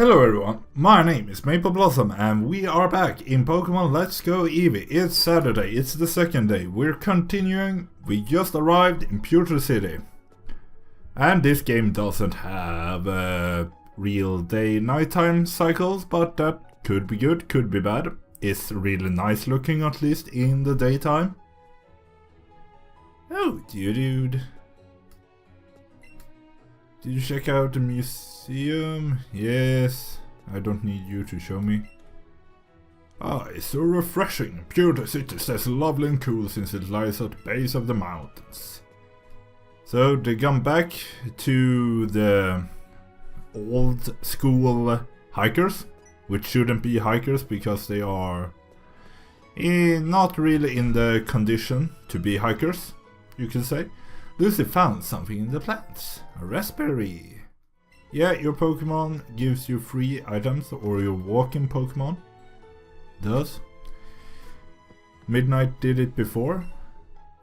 Hello everyone, my name is Maple Blossom and we are back in Pokemon Let's Go Eevee. It's Saturday, it's the second day, we're continuing, we just arrived in Pewter City. And this game doesn't have real day-nighttime cycles, but that could be good, could be bad. It's really nice looking, at least in the daytime. Oh, dude. Did you check out the museum? Yes. I don't need you to show me. Ah, it's so refreshing. Pewter City stays lovely and cool since it lies at the base of the mountains. So they come back to the old school hikers, which shouldn't be hikers because they are not really in the condition to be hikers, you can say. Lucy found something in the plants. A raspberry. Yeah, your Pokemon gives you free items, or your walking Pokemon does. Midnight did it before.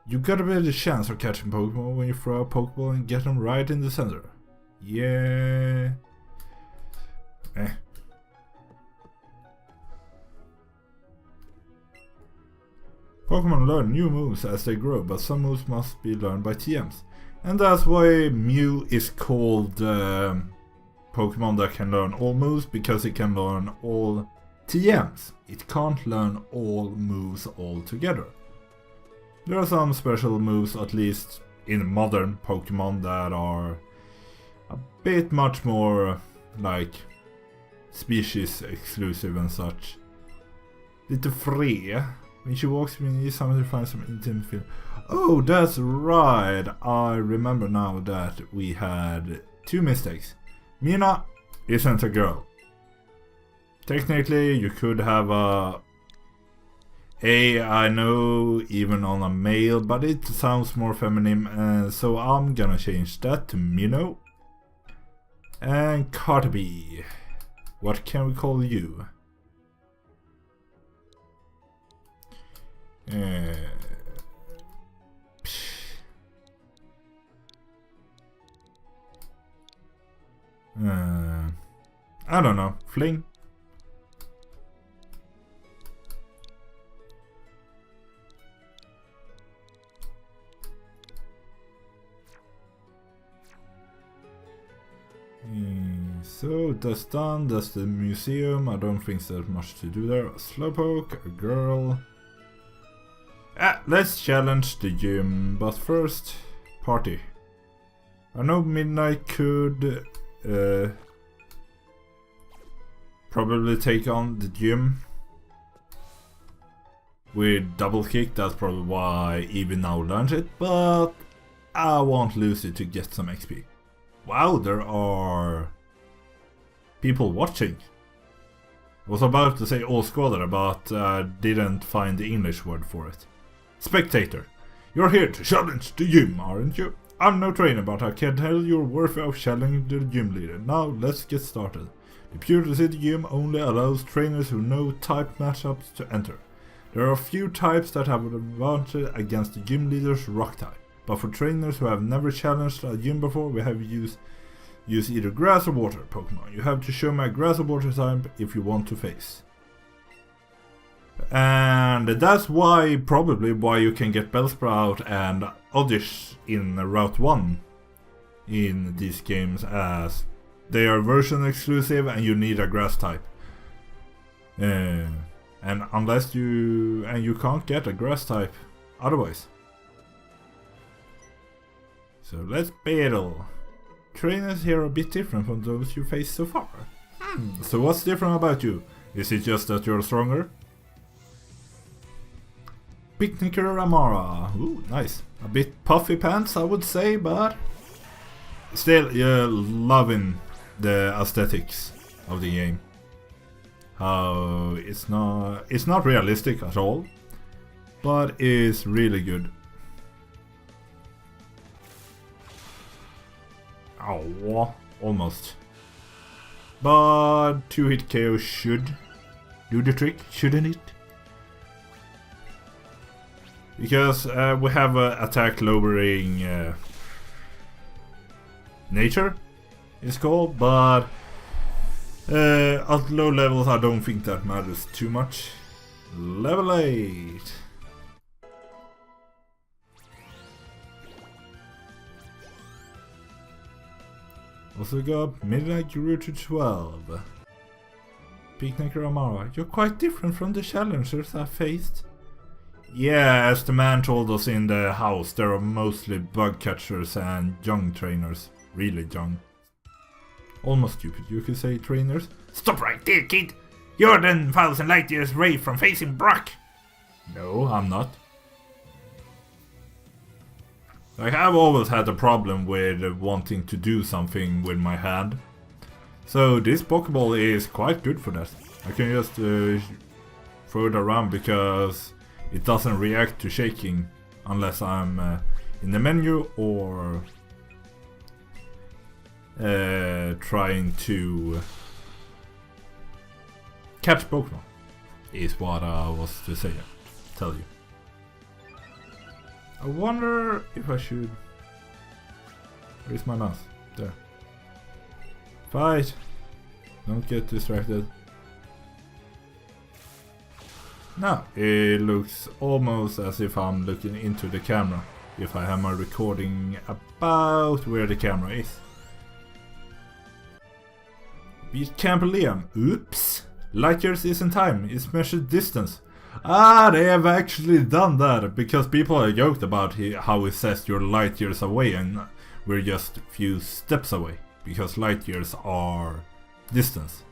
You got a better chance of catching Pokemon when you throw a Pokeball and get them right in the center. Yeah. Pokemon learn new moves as they grow, but some moves must be learned by TMs. And that's why Mew is called Pokemon that can learn all moves, because it can learn all TMs. It can't learn all moves altogether. There are some special moves, at least in modern Pokemon, that are a bit much more like species exclusive and such. Little Freya. When she walks with me, somebody finds some intimate feel. Oh, that's right. I remember now that we had two mistakes. Mina isn't a girl. Technically, you could have a I know, even on a male, but it sounds more feminine, so I'm gonna change that to Mino. And Carterby. What can we call you? I don't know. Fling. So that's done. That's the museum. I don't think there's much to do there. A Slowpoke, a girl. Let's challenge the gym, but first, party. I know Midnight could probably take on the gym with double kick. That's probably why Eevee now learns it, but I want Lucy to get some XP. Wow, there are people watching. I was about to say all squatter, but didn't find the English word for it. Spectator, you're here to challenge the gym, aren't you? I'm no trainer, but I can tell you're worthy of challenging the gym leader. Now let's get started. The Pewter City gym only allows trainers who know type matchups to enter. There are a few types that have an advantage against the gym leader's rock type, but for trainers who have never challenged a gym before, we have use either grass or water Pokemon. You have to show my grass or water type if you want to face. And that's probably why you can get Bellsprout and Oddish in Route 1 in these games, as they are version exclusive and you need a grass type. And unless you can't get a grass type otherwise. So let's battle. Trainers here are a bit different from those you faced so far. So what's different about you? Is it just that you're stronger? Picnicker Amara. Ooh, nice. A bit puffy pants, I would say, but still, you're loving the aesthetics of the game. How it's not realistic at all, but it's really good. Oh, almost. But 2-hit KO should do the trick, shouldn't it? Because we have attack lowering nature, it's called, but At low levels I don't think that matters too much. Level 8. Also got Midnight grew to 12. Picnic Ramara, you're quite different from the challengers I faced. Yeah, as the man told us in the house, there are mostly bug catchers and young trainers. Really young. Almost stupid, you could say, trainers. Stop right there, kid! You're 10,000 light years away from facing Brock! No, I'm not. Like, I've always had a problem with wanting to do something with my hand. So this Pokeball is quite good for that. I can just throw it around because it doesn't react to shaking unless I'm in the menu or trying to catch Pokemon, is what I was to say, tell you. I wonder if I should... Where's my mouse? There. Fight! Don't get distracted. Now, it looks almost as if I'm looking into the camera. If I have my recording about where the camera is. Beat Camp Liam. Oops! Light years isn't time, it's measured distance. Ah, they have actually done that, because people have joked about how it says you're light years away and we're just a few steps away, because light years are distance.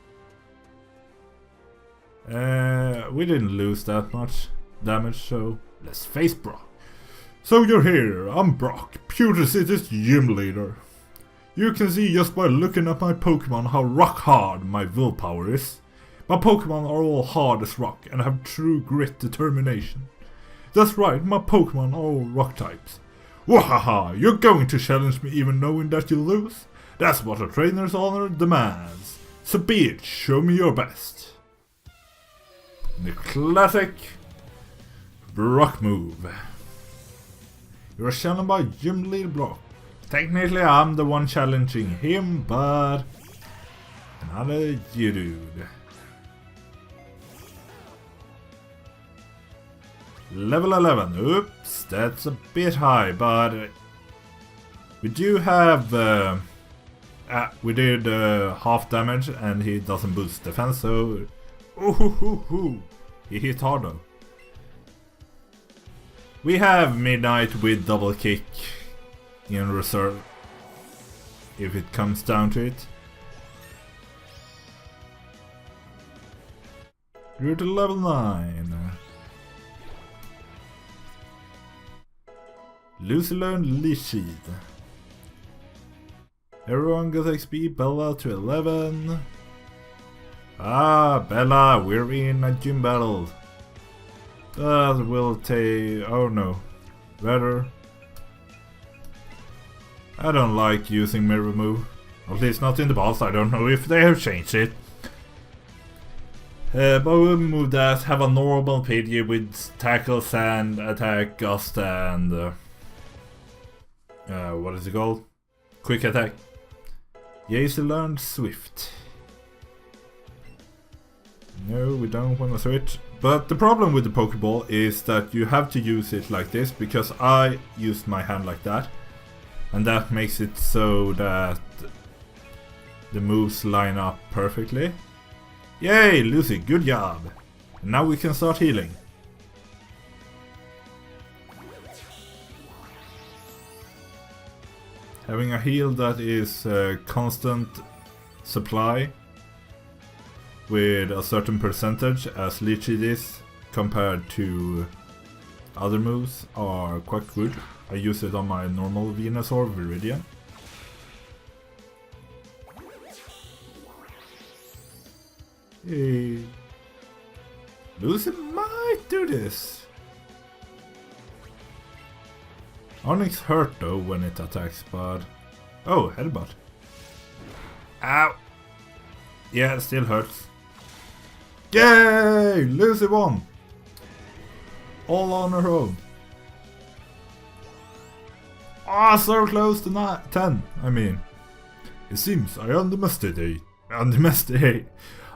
We didn't lose that much damage, so let's face Brock. So you're here, I'm Brock, Pewter City's gym leader. You can see just by looking at my Pokemon how rock hard my willpower is. My Pokemon are all hard as rock and have true grit determination. That's right, my Pokemon are all rock types. Wahaha, you're going to challenge me even knowing that you'll lose? That's what a trainer's honor demands. So be it, show me your best. The classic Brock move. You're challenged by Gym Leader Brock. Technically I'm the one challenging him, but another dude. Level 11. Oops, that's a bit high, but we do have we did half damage and he doesn't boost defense, so he hit hard though. We have Midnight with double kick in reserve if it comes down to it. Grew to level 9. Lucy learned Leash Seed. Everyone got XP, Bella to 11. Ah, Bella, we're in a gym battle. That will take... oh no. Better. I don't like using Mirror Move. At least not in the boss, I don't know if they have changed it. But we'll move that, have a normal Pidgey with Tackle, Sand, Attack, Gust and... what is it called? Quick Attack. Yacy learned Swift. No, we don't want to switch. But the problem with the Pokeball is that you have to use it like this, because I used my hand like that. And that makes it so that the moves line up perfectly. Yay, Lucy, good job! And now we can start healing. Having a heal that is a constant supply with a certain percentage, as Leech Seed is, compared to other moves, are quite good. I use it on my normal Venusaur, Viridian. Hey. Lucy might do this. Onyx hurt though when it attacks, but... oh, headbutt. Ow! Yeah, it still hurts. Yay! Lucy won! All on her own. Ah, so close to 10, I mean. It seems I underestimated.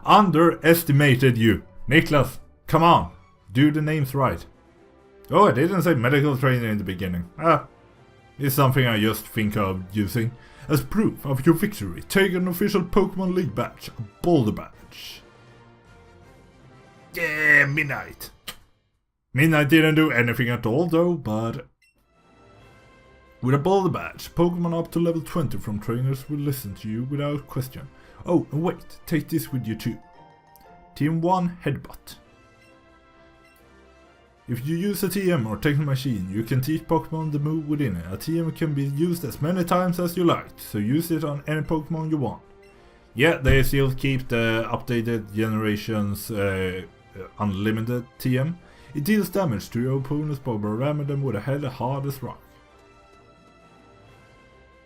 Underestimated you. Niklas, come on. Do the names right. Oh, I didn't say medical trainer in the beginning. It's something I just think of using. As proof of your victory, take an official Pokemon League badge, a Boulder badge. Yeah, Midnight. Midnight didn't do anything at all though, but with a Boulder badge, Pokemon up to level 20 from trainers will listen to you without question. Oh, and wait, take this with you too. Team 1 Headbutt. If you use a TM or Techno Machine, you can teach Pokemon the move within it. A TM can be used as many times as you like, so use it on any Pokemon you want. Yeah, they still keep the updated generation's unlimited TM. It deals damage to your opponents by ramming them with a head hard as rock.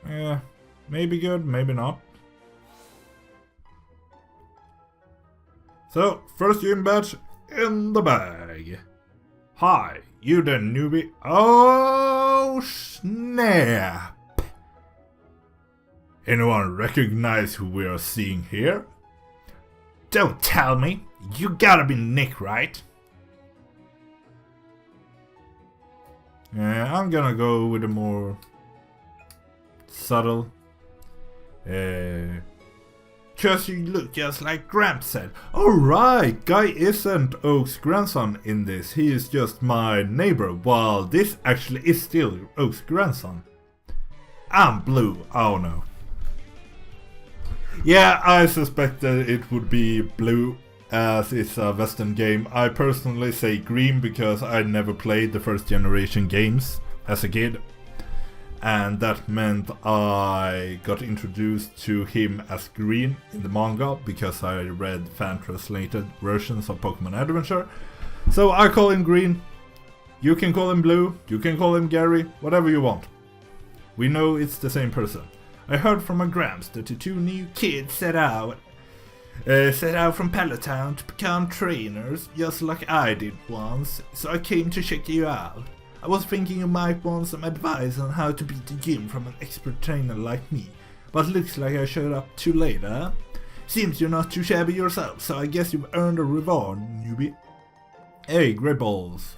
Yeah, maybe good, maybe not. So, first gym badge in the bag. Hi, you the newbie. Oh snap! Anyone recognize who we are seeing here? Don't tell me, you gotta be Nick, right? Yeah, I'm gonna go with a more subtle. Cause you look just like Gramps said. Alright, Guy isn't Oak's grandson in this, he is just my neighbor, while this actually is still Oak's grandson. I'm blue, oh no. Yeah, I suspected it would be blue, as it's a Western game. I personally say green because I never played the first generation games as a kid. And that meant I got introduced to him as green in the manga because I read fan-translated versions of Pokemon Adventure. So I call him green. You can call him blue, you can call him Gary, whatever you want. We know it's the same person. I heard from my Gramps that the two new kids set out from Palatown to become trainers, just like I did once, so I came to check you out. I was thinking you might want some advice on how to beat the gym from an expert trainer like me, but looks like I showed up too late, huh? Seems you're not too shabby yourself, so I guess you've earned a reward, newbie. Hey, great balls.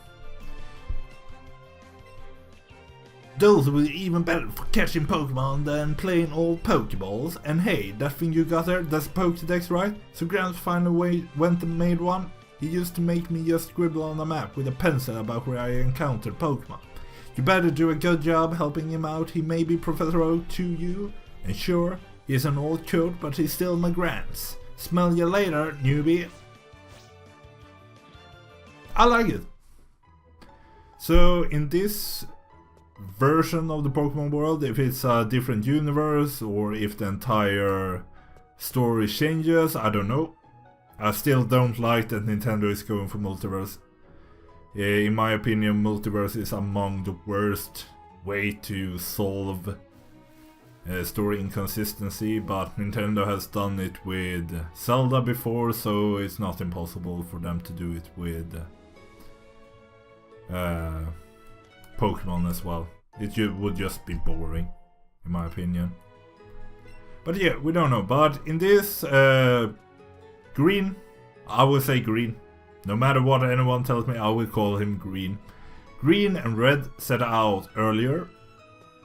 Those will be even better for catching Pokemon than playing old Pokeballs, and hey, that thing you got there, that's a Pokédex, right? So Gramps finally went and made one? He used to make me just scribble on a map with a pencil about where I encountered Pokemon. You better do a good job helping him out, he may be Professor Oak to you. And sure, he's an old coat, but he's still my Gramps. Smell you later, newbie. I like it. So in this version of the Pokemon world, if it's a different universe or if the entire story changes, I don't know. I still don't like that Nintendo is going for multiverse. In my opinion, multiverse is among the worst way to solve story inconsistency, but Nintendo has done it with Zelda before, so it's not impossible for them to do it with Pokemon as well. It would just be boring, in my opinion. But yeah, we don't know. But in this green, I will say green. No matter what anyone tells me, I will call him green. Green and red set out earlier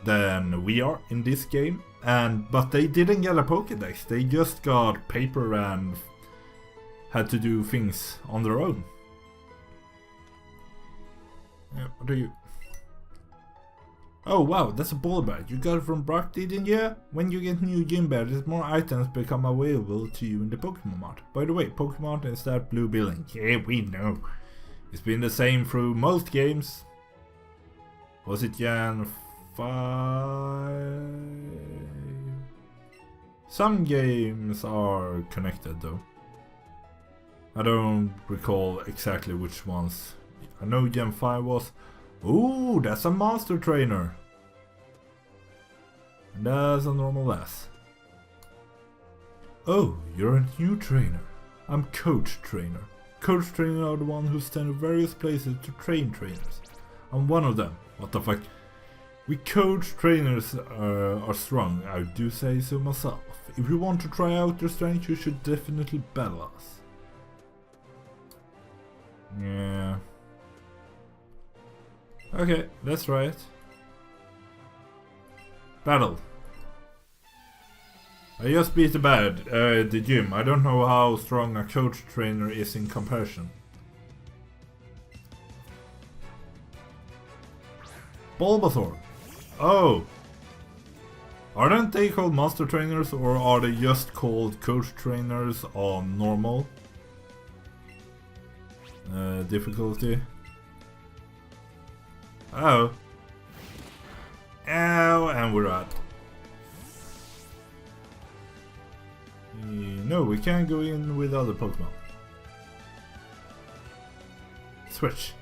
than we are in this game, but they didn't get a Pokédex. They just got paper and had to do things on their own. Yeah, what are you? Oh wow, that's a ball badge. You got it from Brock, didn't you? When you get new gym badges, more items become available to you in the Pokemon Mart. By the way, Pokemon Mart is that blue building. Yeah, we know. It's been the same through most games. Was it Jan 5? Some games are connected though. I don't recall exactly which ones. I know Gen 5 was. Ooh, that's a monster trainer. And that's a normal S. Oh, you're a new trainer. I'm coach trainer. Coach trainer are the one who stand in various places to train trainers. I'm one of them. What the fuck? We coach trainers are strong, I do say so myself. If you want to try out their strength, you should definitely battle us. Yeah. Okay, let's try it. Battle. I just beat the gym. I don't know how strong a coach trainer is in comparison. Bulbasaur. Oh. Aren't they called master trainers, or are they just called coach trainers on normal difficulty? Oh. Ow, and we're out. No, we can't go in with other Pokemon. Switch.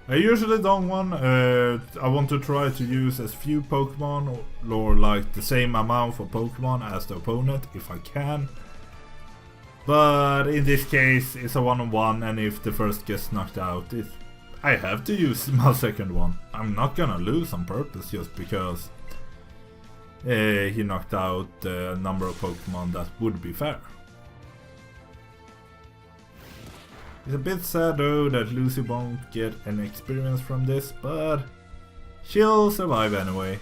I usually don't want. I want to try to use as few Pokemon or like the same amount for Pokemon as the opponent if I can. But in this case, it's a one-on-one, and if the first gets knocked out, I have to use my second one. I'm not gonna lose on purpose just because he knocked out a number of Pokemon that would be fair. It's a bit sad though that Lucy won't get any experience from this, but she'll survive anyway.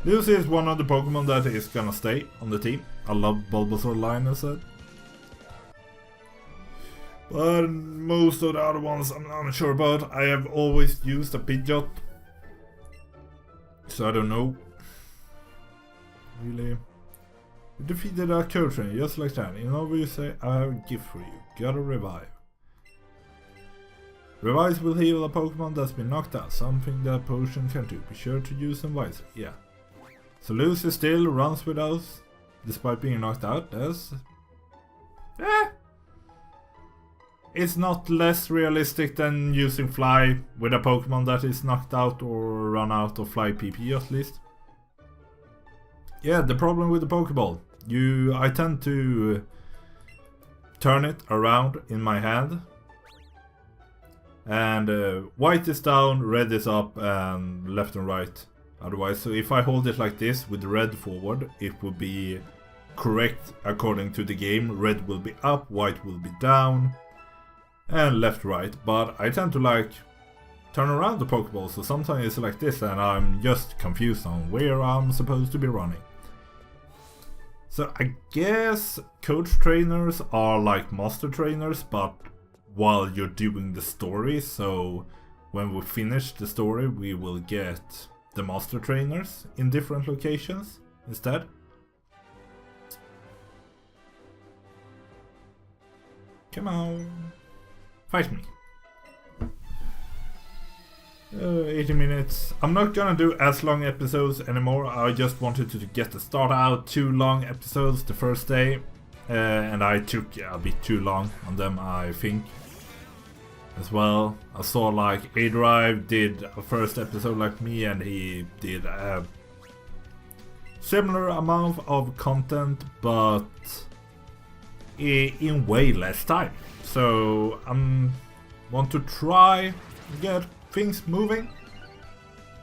Lucy is one of the Pokemon that is gonna stay on the team. I love Bulbasaur line as said. But most of the other ones I'm not sure about. I have always used a Pidgeot, so I don't know. Really. You defeated a coach trainer just like that. In over you say, I have a gift for you. Gotta revive. Revive will heal a Pokemon that's been knocked out. Something that potion can do. Be sure to use them wisely. Yeah. So Lucy still runs with us despite being knocked out. That's... It's not less realistic than using Fly with a Pokemon that is knocked out or run out of Fly PP at least. Yeah, the problem with the Pokeball. I tend to turn it around in my hand. And white is down, red is up, and left and right. Otherwise, so if I hold it like this with red forward, it will be correct according to the game. Red will be up, white will be down, and left right. But I tend to like turn around the Pokeball, so sometimes it's like this and I'm just confused on where I'm supposed to be running. So I guess coach trainers are like master trainers, but while you're doing the story, so when we finish the story we will get the master trainers in different locations instead. Come on, fight me. 80 minutes. I'm not gonna do as long episodes anymore. I just wanted to get the start out 2 long episodes the first day, and I took a bit too long on them, I think, as well. I saw like A-Drive did a first episode like me, and he did a similar amount of content but in way less time. So I want to try to get things moving,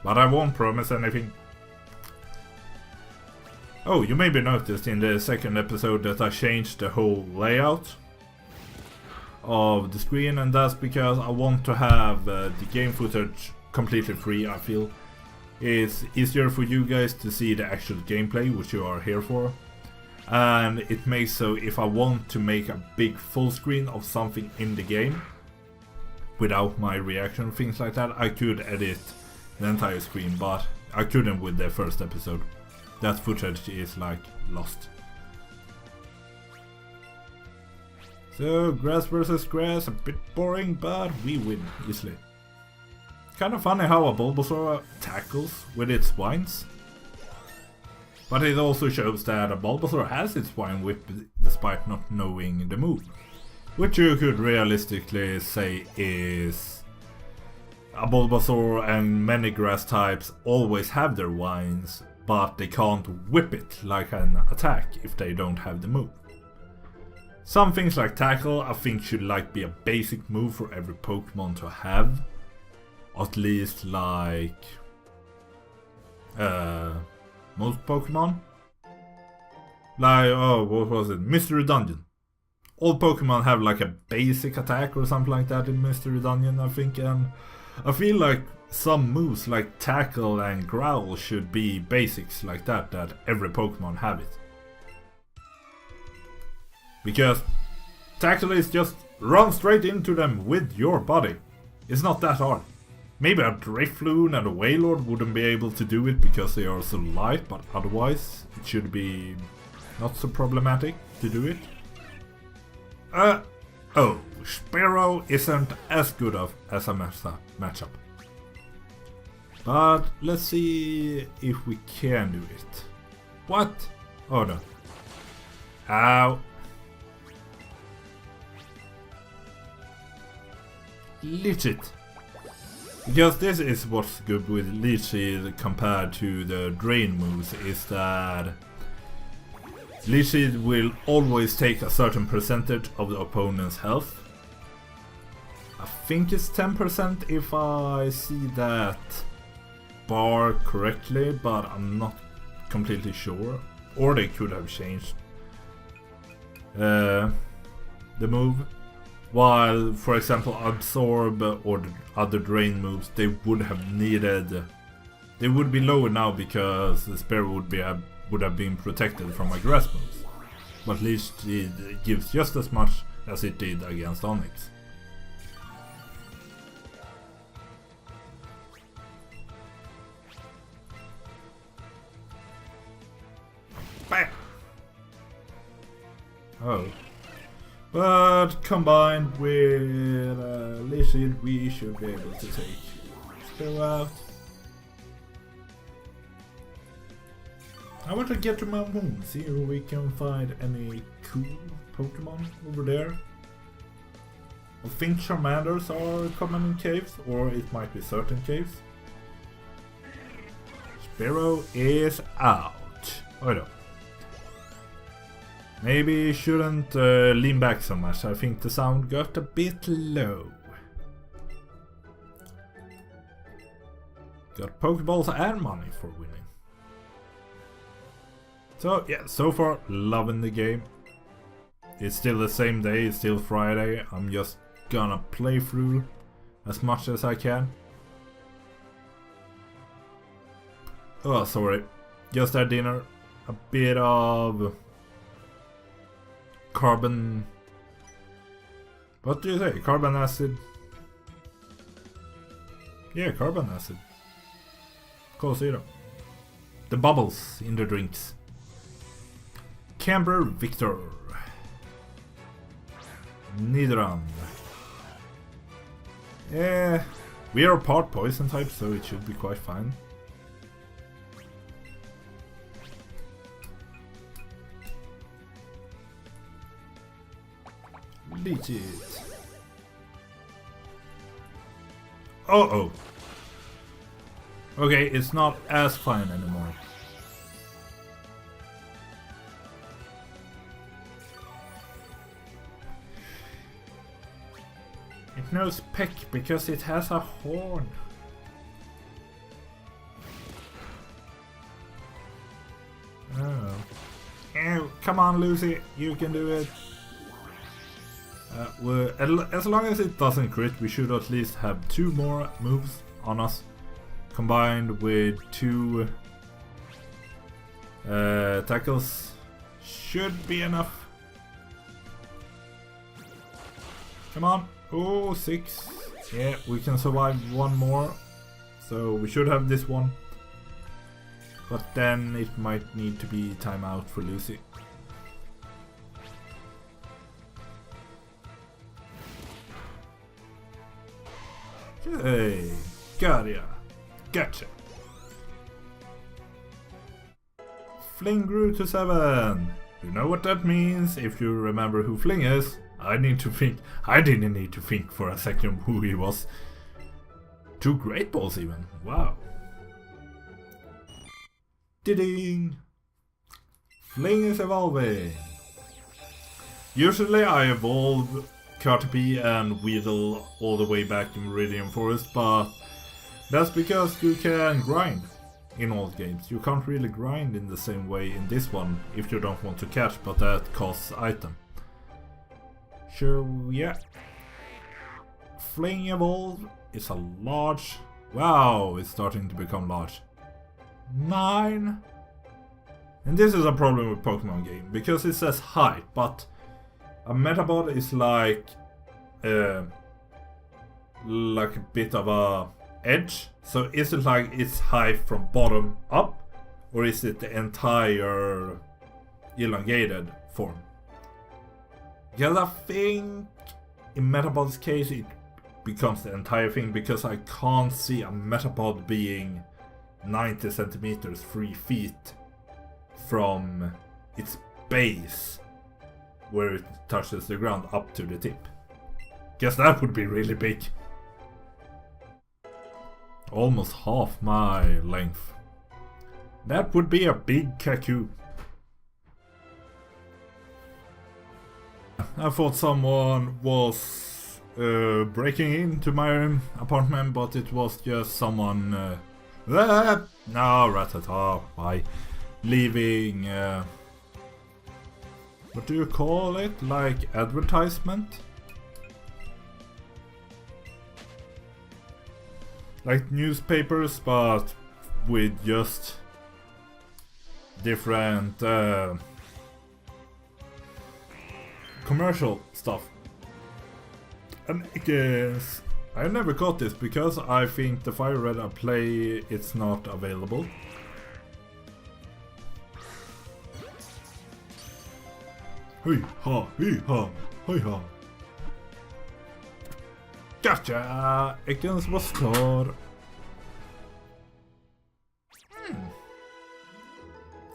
but I won't promise anything. Oh, you maybe noticed in the second episode that I changed the whole layout of the screen, and that's because I want to have the game footage completely free. I feel it's easier for you guys to see the actual gameplay, which you are here for, and it makes so if I want to make a big full screen of something in the game without my reaction, things like that, I could edit the entire screen, but I couldn't with the first episode. That footage is like lost. So grass versus grass, a bit boring, but we win easily. Kind of funny how a Bulbasaur tackles with its vines, but it also shows that a Bulbasaur has its vine whip despite not knowing the move. Which you could realistically say is a Bulbasaur and many grass types always have their vines, but they can't whip it like an attack if they don't have the move. Some things like tackle I think should like be a basic move for every Pokemon to have. At least like most Pokemon. Like, oh, what was it? Mystery Dungeon. All Pokemon have like a basic attack or something like that in Mystery Dungeon, I think, and I feel like some moves like Tackle and Growl should be basics like that every Pokemon have it. Because Tackle is just run straight into them with your body. It's not that hard. Maybe a Drifloon and a Wailord wouldn't be able to do it because they are so light, but otherwise it should be not so problematic to do it. Oh, Spearow isn't as good as a matchup. But let's see if we can do it. What? Oh no. Ow. Legit. Because this is what's good with Leech compared to the Drain moves, is that Leech will always take a certain percentage of the opponent's health. I think it's 10% if I see that bar correctly, but I'm not completely sure. Or they could have changed the move. While, for example, Absorb or the other Drain moves, they would have needed... They would be lower now because the Spearow would have been protected from my grass moves. But Leech gives just as much as it did against Onix. Bam! Oh. But combined with Leech, we should be able to take Spearow out. I want to get to my moon, see if we can find any cool Pokemon over there. I think Charmanders are common in caves, or it might be certain caves. Spearow is out. Oh no. Maybe shouldn't lean back so much, I think the sound got a bit low. Got Pokeballs and money for winning. So yeah, so far loving the game. It's still the same day, it's still Friday. I'm just gonna play through as much as I can. Oh, sorry. Just had dinner. A bit of carbon... What do you say? Carbon acid? Yeah, carbon acid. Cool zero. The bubbles in the drinks. Camber Victor. Nidoran. Yeah, we are part poison type, so it should be quite fine. Legit. Oh. Okay, it's not as fine anymore. It knows peck because it has a horn. Oh. Ew, come on, Lucy, you can do it. As long as it doesn't crit, we should at least have 2 more moves on us, combined with 2 tackles. Should be enough. Come on. Oh, 6. Yeah, we can survive 1 more. So we should have this one. But then it might need to be timeout for Lucy. Hey, gotcha. Fling grew to 7. You know what that means? If you remember who Fling is, I didn't need to think for a second who he was. 2 Great Balls even. Wow. Ding! Fling is evolving. Usually I evolve Caterpie and Weedle all the way back in Meridian Forest, but That's because you can grind in all games. You can't really grind in the same way in this one if you don't want to catch, but that costs item. Sure, yeah. Fling Evolve is a large... Wow, it's starting to become large. 9. And this is a problem with Pokemon game, because it says height, but a Metabot is like a bit of a edge. So is it like it's height from bottom up, or is it the entire elongated form? Because I think in Metabot's case it becomes the entire thing, because I can't see a Metabot being 90 centimeters, 3 feet from its base where it touches the ground up to the tip. Guess that would be really big. Almost half my length. That would be a big Pikachu. I thought someone was breaking into my apartment, but it was just someone no, Ratata, bye. Leaving what do you call it? Like advertisement? Like newspapers, but with just different commercial stuff. And I guess I never got this because I think the Fire Red I play, it's not available. Hey ha, hey ha, hey ha. Gotcha! Ekans was klar.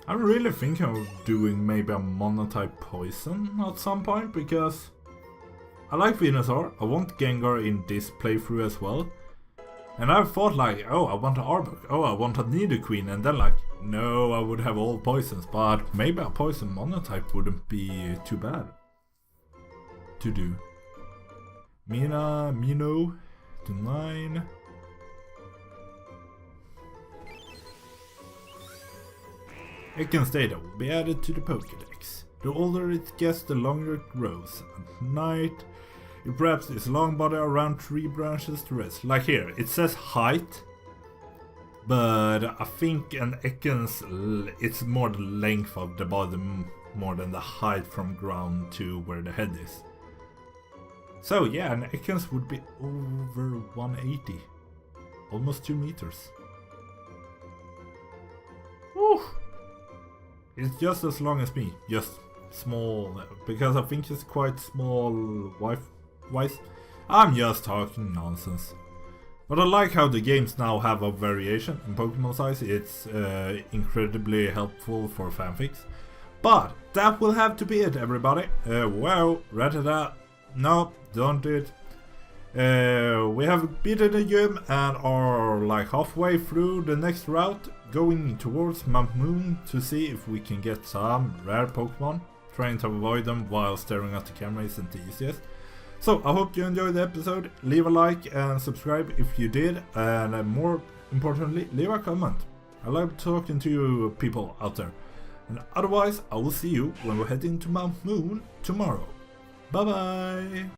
I'm really thinking of doing maybe a monotype poison at some point, because I like Venusaur, I want Gengar in this playthrough as well. And I've thought like, oh, I want an Arbok, oh, I want a Nidoqueen, and then like, no, I would have all poisons, but maybe a poison monotype wouldn't be too bad to do. Mino to 9. Ekans data will be added to the Pokédex. The older it gets, the longer it grows. At night, it wraps its long body around tree branches to rest. Like here, it says height, but I think an Ekans, it's more the length of the body more than the height from ground to where the head is. So yeah, an Ekans would be over 180. Almost 2 meters. Woo! It's just as long as me, just small, because I think it's quite small wise. I'm just talking nonsense. But I like how the games now have a variation in Pokemon size. It's incredibly helpful for fanfics. But that will have to be it, everybody. Wow, Ratata. No, don't do it. We have beaten the gym and are like halfway through the next route, going towards Mount Moon to see if we can get some rare Pokemon. Trying to avoid them while staring at the camera isn't the easiest. So I hope you enjoyed the episode. Leave a like and subscribe if you did, and more importantly, leave a comment. I love talking to you people out there. And otherwise, I will see you when we're heading to Mount Moon tomorrow. Bye bye!